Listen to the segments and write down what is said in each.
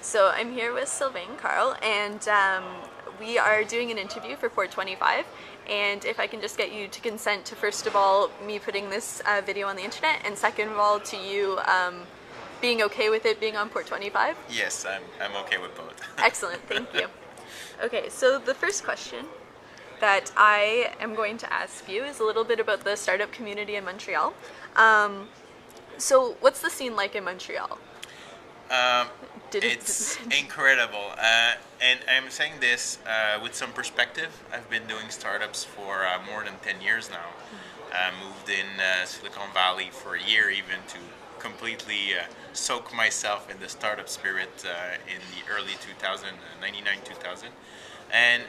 So I'm here with Sylvain Carl, and we are doing an interview for 425. And if I can just get you to consent to, first of all, me putting this video on the internet, and second of all, to you being okay with it being on Port 25? Yes, I'm okay with both. Excellent, thank you. Okay, so the first question that I am going to ask you is a little bit about the startup community in Montreal. So what's the scene like in Montreal? It's incredible, and I'm saying this with some perspective. I've been doing startups for more than 10 years now. Moved in Silicon Valley for a year even to completely soak myself in the startup spirit in the early 2000, 99, 2000. And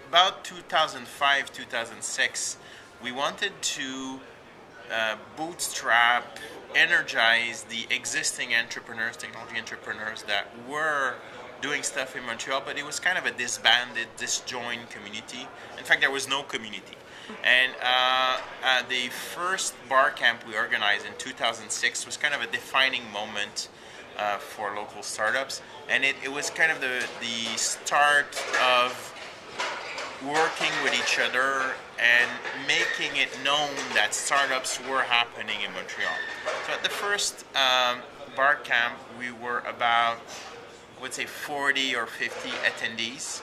about 2005, 2006, we wanted to bootstrap, energize the existing entrepreneurs, technology entrepreneurs that were doing stuff in Montreal, but it was kind of a disbanded, disjoined community. In fact, there was no community. And the first bar camp we organized in 2006 was kind of a defining moment for local startups. And it was kind of the start of working with each other and making it known that startups were happening in Montreal. So at the first bar camp, we were about, I would say, 40 or 50 attendees.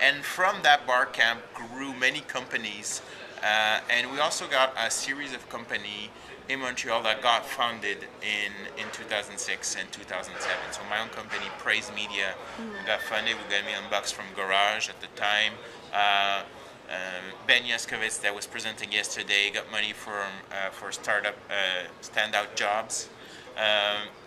And from that bar camp grew many companies. And we also got a series of companies in Montreal that got founded in 2006 and 2007. So my own company, Praise Media, got funded. We got $1 million from Garage at the time. Ben Yaskovitz, that was presenting yesterday, got money for startup standout jobs.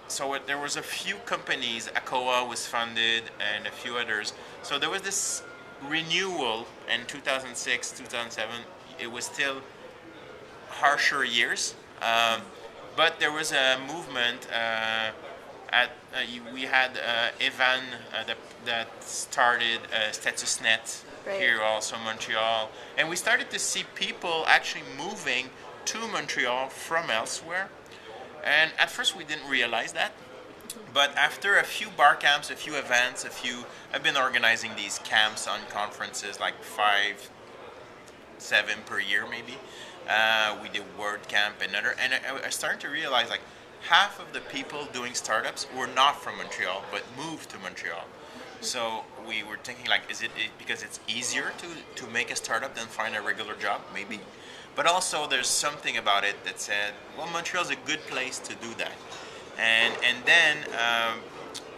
So there was a few companies. Akoa was funded and a few others. So there was this renewal in 2006, 2007. It was still harsher years, but there was a movement. We had Evan that started StatusNet here also in Montreal, and we started to see people actually moving to Montreal from elsewhere. And at first we didn't realize that, but after a few bar camps, a few events, I've been organizing these camps on conferences, like 5, 7 per year maybe. We did Word Camp and I started to realize like half of the people doing startups were not from Montreal but moved to Montreal. So we were thinking like, is it because it's easier to make a startup than find a regular job? Maybe. But also there's something about it that said, well, Montreal's a good place to do that. And then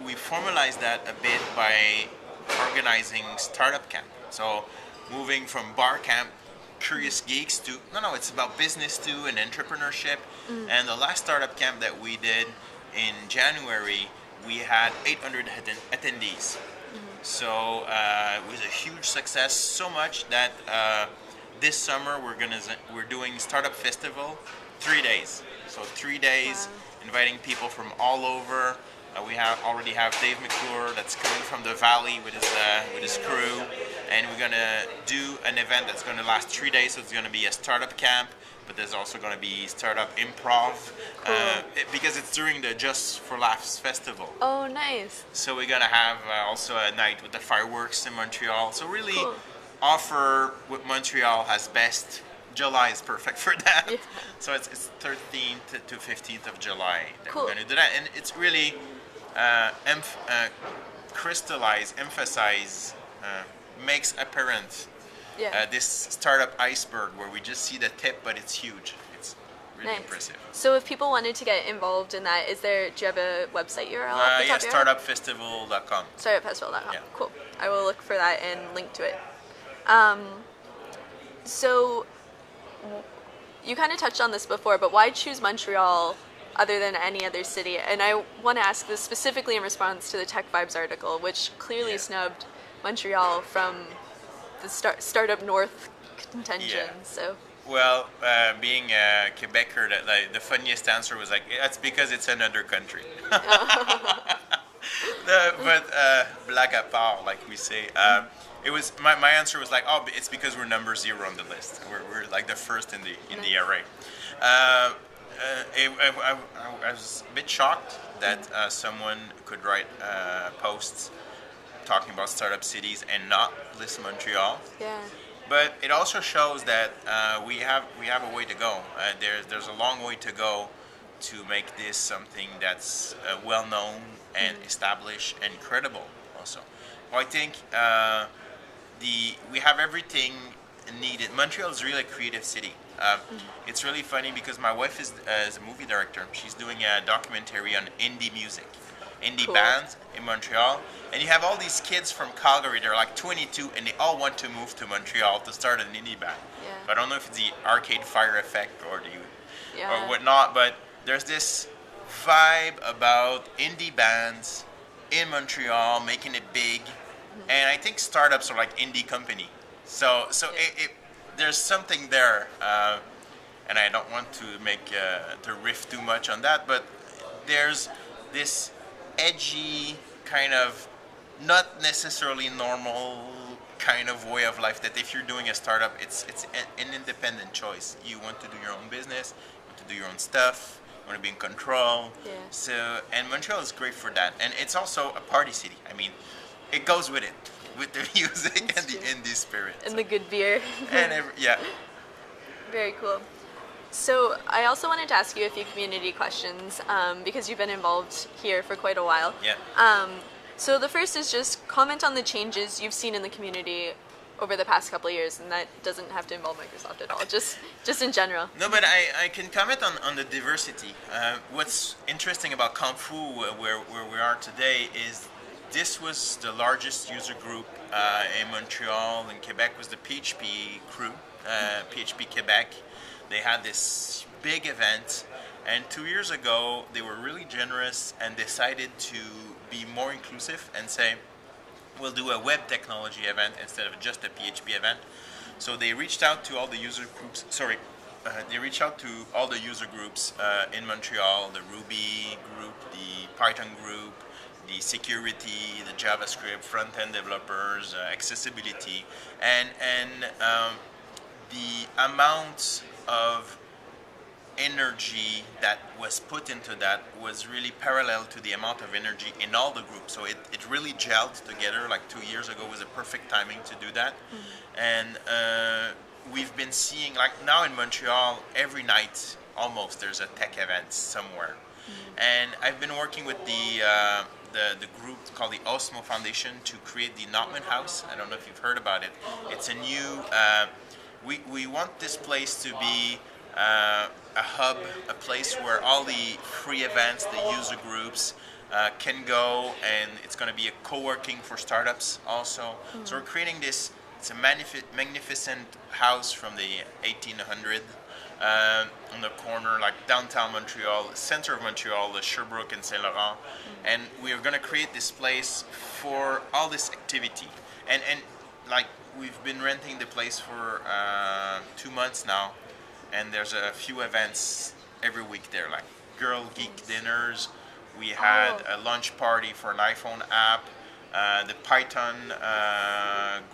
we formalized that a bit by organizing startup camp. So moving from bar camp, curious geeks to, no, it's about business too and entrepreneurship. And the last startup camp that we did in January, we had 800 attendees. So it was a huge success, so much that this summer we're doing Startup Festival, 3 days. So 3 days, inviting people from all over. We already have Dave McClure that's coming from the Valley with his crew, and we're gonna do an event that's gonna last 3 days. So it's gonna be a startup camp, but there's also gonna be startup improv because it's during the Just for Laughs festival. Oh, nice! So we're gonna have also a night with the fireworks in Montreal. So really offer what Montreal has best. July is perfect for that. Yeah. So it's 13th to 15th of July that we're going to do that. And it's really emphasize, makes apparent this startup iceberg where we just see the tip, but it's huge. It's really impressive. So if people wanted to get involved in that, do you have a website URL? Yeah, startupfestival.com. Startupfestival.com. Yeah. Cool. I will look for that and link to it. So you kind of touched on this before, but why choose Montreal other than any other city? And I want to ask this specifically in response to the Tech Vibes article, which clearly snubbed Montreal from the Startup North contention. Yeah. So. Well, being a Quebecer, the funniest answer was like, that's because it's another country. But blague à part, like we say. It was my answer was like, oh, it's because we're number 0 on the list. We're like the first in the array. I was a bit shocked that someone could write posts talking about startup cities and not list Montreal. Yeah. But it also shows that we have a way to go. There's a long way to go to make this something that's well known and established and credible. Also, well, I think we have everything needed. Montreal is really a creative city. It's really funny because my wife is a movie director. She's doing a documentary on indie music, indie bands in Montreal. And you have all these kids from Calgary, they're like 22, and they all want to move to Montreal to start an indie band. Yeah. So I don't know if it's the Arcade Fire effect or or whatnot, but there's this vibe about indie bands in Montreal making it big. And I think startups are like indie company. So there's something there, and I don't want to to riff too much on that, but there's this edgy kind of not necessarily normal kind of way of life that if you're doing a startup, it's an independent choice. You want to do your own business, you want to do your own stuff, you want to be in control. Yeah. So, and Montreal is great for that, and it's also a party city. I mean, it goes with it, with the music and the indie spirit. And the good beer. Yeah. Very cool. So I also wanted to ask you a few community questions because you've been involved here for quite a while. Yeah. So the first is just comment on the changes you've seen in the community over the past couple of years, and that doesn't have to involve Microsoft at all, just in general. No, but I can comment on the diversity. What's interesting about Kung Fu, where we are today, is this was the largest user group in Montreal and Quebec was the PHP crew, PHP Quebec. They had this big event, and 2 years ago they were really generous and decided to be more inclusive and say, we'll do a web technology event instead of just a PHP event. So they reached out to all the user groups, in Montreal, the Ruby group, the Python group, the security, the JavaScript, front-end developers, accessibility, and the amount of energy that was put into that was really parallel to the amount of energy in all the groups. So it really gelled together. Like 2 years ago was a perfect timing to do that. And we've been seeing, like now in Montreal, every night almost there's a tech event somewhere. And I've been working with the group called the Osmo Foundation to create the Notman House. I don't know if you've heard about it. It's a new, we want this place to be a hub, a place where all the free events, the user groups can go, and it's going to be a co-working for startups also. So we're creating this, it's a magnificent house from the 1800s on the corner, like downtown Montreal, center of Montreal, the Sherbrooke and Saint Laurent, and we are going to create this place for all this activity. And like we've been renting the place for 2 months now, and there's a few events every week there, like Girl Geek dinners. We had a lunch party for an iPhone app. The Python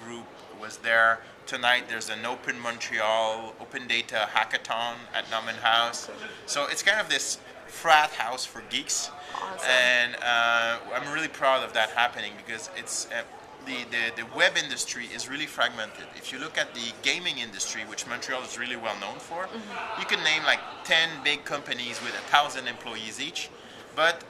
group was there. Tonight there's an Open Montreal Open Data Hackathon at Notman House. So it's kind of this frat house for geeks. Awesome. And I'm really proud of that happening because it's the web industry is really fragmented. If you look at the gaming industry, which Montreal is really well known for, you can name like 10 big companies with 1,000 employees each. But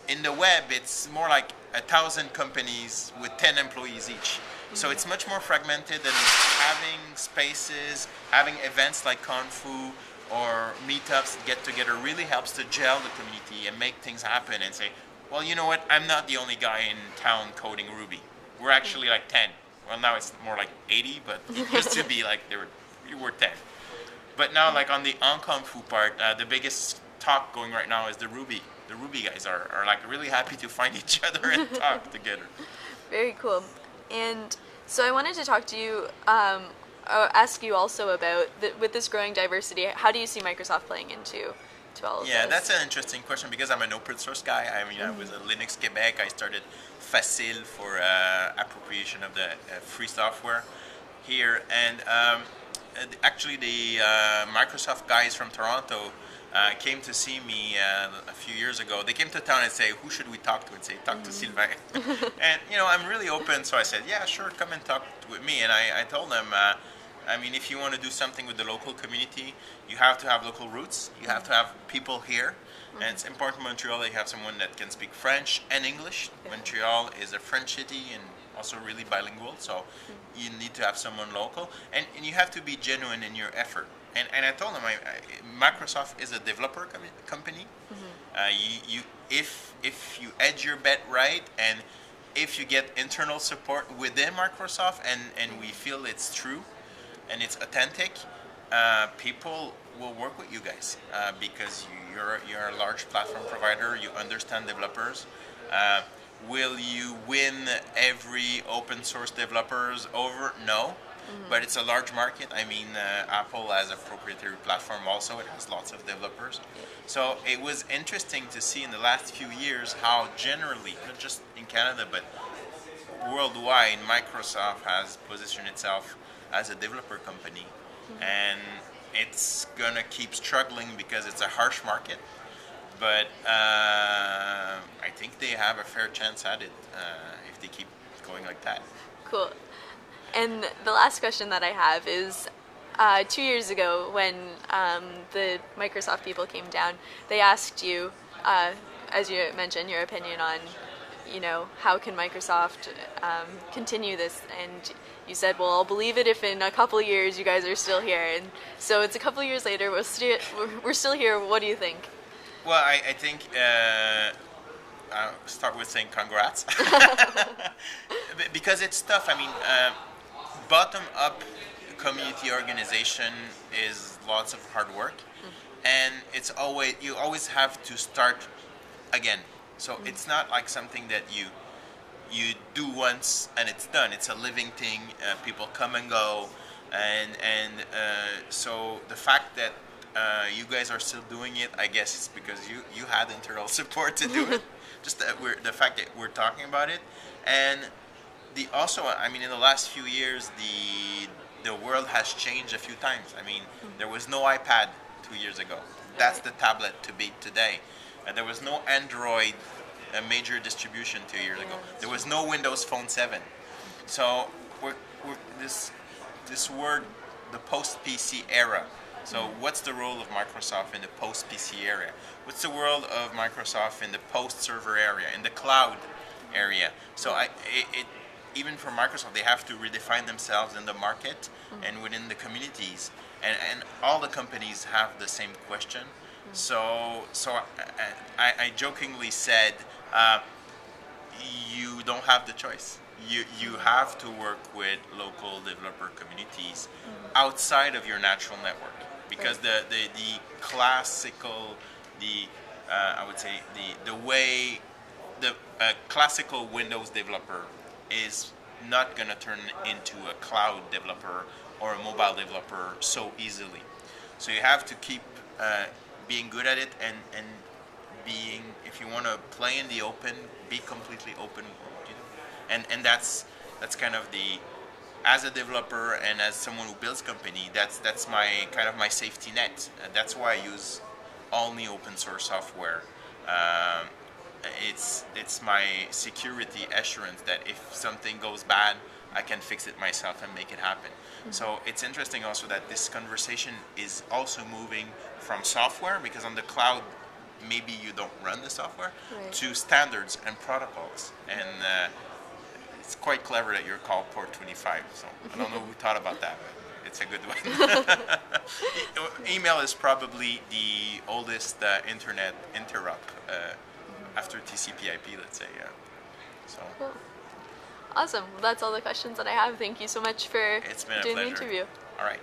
in the web, it's more like 1,000 companies with 10 employees each. So it's much more fragmented, and having spaces, having events like Kung Fu or meetups, get together, really helps to gel the community and make things happen and say, well, you know what, I'm not the only guy in town coding Ruby. We're actually like 10. Well, now it's more like 80, but it used to be like you were 10. But now, like on the Kung Fu part, the biggest talk going right now is the Ruby. The Ruby guys are like really happy to find each other and talk together. Very cool. And so I wanted to talk to you, ask you also about, with this growing diversity, how do you see Microsoft playing into all of this? Yeah, that's an interesting question because I'm an open source guy. I mean, I was at Linux Quebec. I started Facile for appropriation of the free software here. And actually the Microsoft guys from Toronto came to see me a few years ago. They came to town and say, "Who should we talk to?" And say, "Talk to Sylvain." And I'm really open, so I said, "Yeah, sure, come and talk with me." And I told them, I mean, if you want to do something with the local community, you have to have local roots. You have to have people here. And it's important in Montreal that you have someone that can speak French and English. Montreal is a French city and also really bilingual, so you need to have someone local. And you have to be genuine in your effort. And I told them, Microsoft is a developer company. If you edge your bet right, and if you get internal support within Microsoft, and we feel it's true and it's authentic, people will work with you guys because you're a large platform provider. You understand developers. Will you win every open source developers over? No. But it's a large market. I mean, Apple has a proprietary platform also. It has lots of developers. So it was interesting to see in the last few years how generally, not just in Canada, but worldwide, Microsoft has positioned itself as a developer company. And it's going to keep struggling because it's a harsh market. But I think they have a fair chance at it if they keep going like that. Cool. And the last question that I have is, 2 years ago when the Microsoft people came down, they asked you, as you mentioned, your opinion on, how can Microsoft continue this? And you said, well, I'll believe it if in a couple of years you guys are still here. And so it's a couple of years later, we're still here. What do you think? Well, I think I'll start with saying congrats. Because it's tough. I mean, bottom-up community organization is lots of hard work, and you always have to start again. So it's not like something that you do once and it's done. It's a living thing. People come and go, and so the fact that you guys are still doing it, I guess it's because you had internal support to do it. Just the fact that we're talking about it, and I mean, in the last few years, the world has changed a few times. I mean, there was no iPad 2 years ago. That's the tablet to beat today. There was no Android major distribution 2 years ago. There was no Windows Phone 7. So we're this word, the post-PC era. So what's the role of Microsoft in the post-PC area? What's the role of Microsoft in the post-server area, in the cloud area? So even for Microsoft, they have to redefine themselves in the market and within the communities. And all the companies have the same question. So I jokingly said, you don't have the choice. You have to work with local developer communities outside of your natural network, because the classical, I would say the way the classical Windows developer is not going to turn into a cloud developer or a mobile developer so easily. So you have to keep being good at it, and being, if you want to play in the open, be completely open world, and that's kind of as a developer and as someone who builds company, that's my kind of my safety net. That's why I use only open source software. It's my security assurance that if something goes bad, I can fix it myself and make it happen. So it's interesting also that this conversation is also moving from software, because on the cloud maybe you don't run the software, to standards and protocols. And it's quite clever that you're called Port 25. So I don't know who thought about that, but it's a good one. Email is probably the oldest internet interrupt after TCP/IP, let's say. So. Cool. Awesome. Well, that's all the questions that I have. Thank you so much for It's been a doing pleasure. the interview. All right.